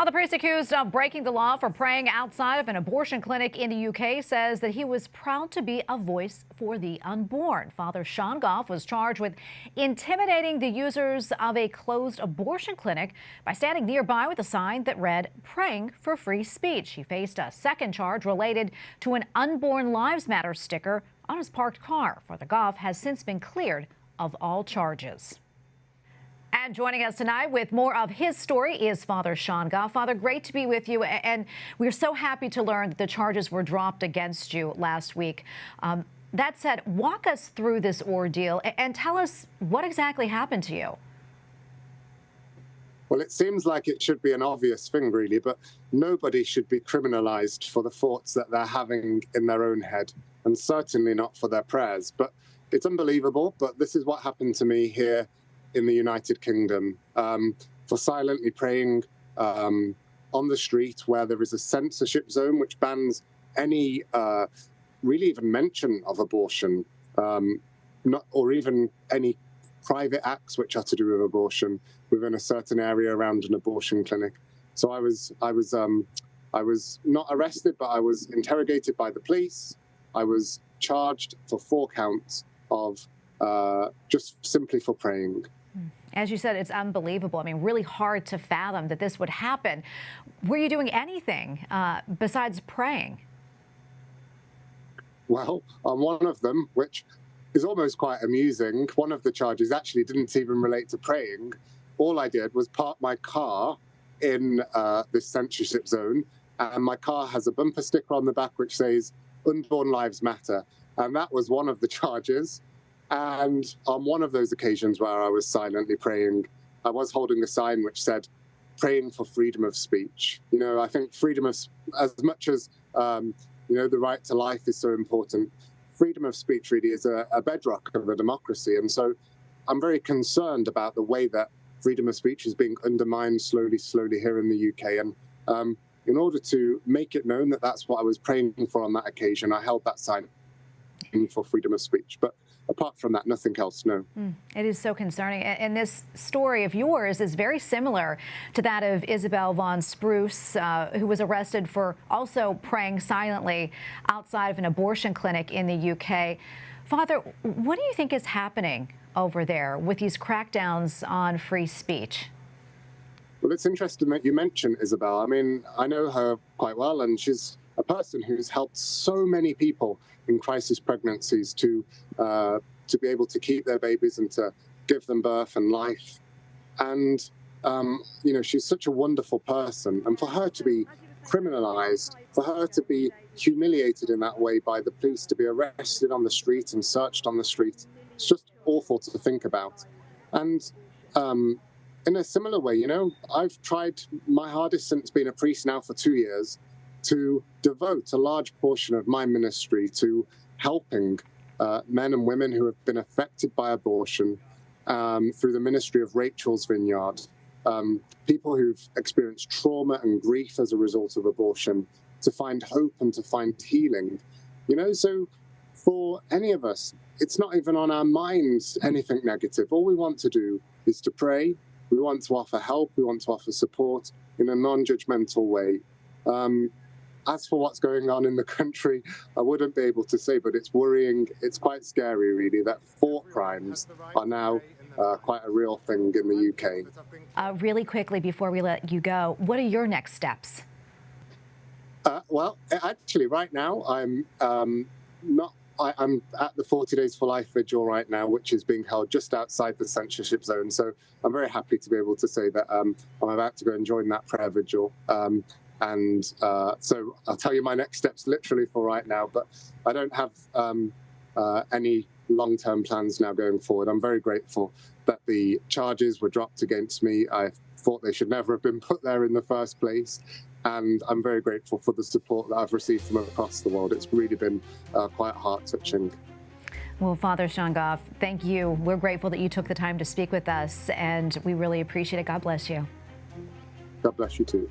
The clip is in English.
Well, the priest accused of breaking the law for praying outside of an abortion clinic in the UK says that he was proud to be a voice for the unborn. Father Sean Gough was charged with intimidating the users of a closed abortion clinic by standing nearby with a sign that read, "Praying for free speech." He faced a second charge related to an Unborn Lives Matter sticker on his parked car. Father Gough has since been cleared of all charges. And joining us tonight with more of his story is Father Sean Gough. Father, great to be with you. And we're so happy to learn that the charges were dropped against you last week. That said, walk us through this ordeal and tell us what exactly happened to you. Well, it seems like it should be an obvious thing, really, but nobody should be criminalized for the thoughts that they're having in their own head, and certainly not for their prayers. But it's unbelievable, but this is what happened to me here in the United Kingdom, for silently praying on the street where there is a censorship zone which bans any really even mention of abortion, or even any private acts which are to do with abortion within a certain area around an abortion clinic. So I was not arrested, but I was interrogated by the police. I was charged for 4 counts of just simply for praying. As you said, it's unbelievable. I mean, really hard to fathom that this would happen. Were you doing anything besides praying? Well, on one of them, which is almost quite amusing, one of the charges actually didn't even relate to praying. All I did was park my car in this censorship zone, and my car has a bumper sticker on the back which says, "Unborn Lives Matter." And that was one of the charges. And on one of those occasions where I was silently praying, I was holding a sign which said, "Praying for freedom of speech." You know, I think freedom of, as much as, the right to life is so important, freedom of speech really is a bedrock of a democracy. And so I'm very concerned about the way that freedom of speech is being undermined slowly here in the UK. And in order to make it known that that's what I was praying for on that occasion, I held that sign for freedom of speech. But apart from that, nothing else, no. It is so concerning. And this story of yours is very similar to that of Isabel Vaughan-Spruce, who was arrested for also praying silently outside of an abortion clinic in the UK. Father, what do you think is happening over there with these crackdowns on free speech? Well, it's interesting that you mention Isabel. I mean, I know her quite well, and she's a person who's helped so many people in crisis pregnancies to be able to keep their babies and to give them birth and life. And, she's such a wonderful person. And for her to be criminalized, for her to be humiliated in that way by the police, to be arrested on the street and searched on the street, it's just awful to think about. And in a similar way, I've tried my hardest since being a priest now for 2 years to devote a large portion of my ministry to helping men and women who have been affected by abortion through the ministry of Rachel's Vineyard, people who've experienced trauma and grief as a result of abortion, to find hope and to find healing. So for any of us, it's not even on our minds anything negative. All we want to do is to pray. We want to offer help. We want to offer support in a non-judgmental way. As for what's going on in the country, I wouldn't be able to say, but it's worrying. It's quite scary, really, that thought crimes are now quite a real thing in the UK. Really quickly, before we let you go, what are your next steps? Well, actually, right now, I'm at the 40 Days for Life vigil right now, which is being held just outside the censorship zone. So I'm very happy to be able to say that I'm about to go and join that prayer vigil. So I'll tell you my next steps literally for right now, but I don't have any long-term plans now going forward. I'm very grateful that the charges were dropped against me. I thought they should never have been put there in the first place. And I'm very grateful for the support that I've received from across the world. It's really been quite heart-touching. Well, Father Sean Gough, thank you. We're grateful that you took the time to speak with us, and we really appreciate it. God bless you. God bless you too.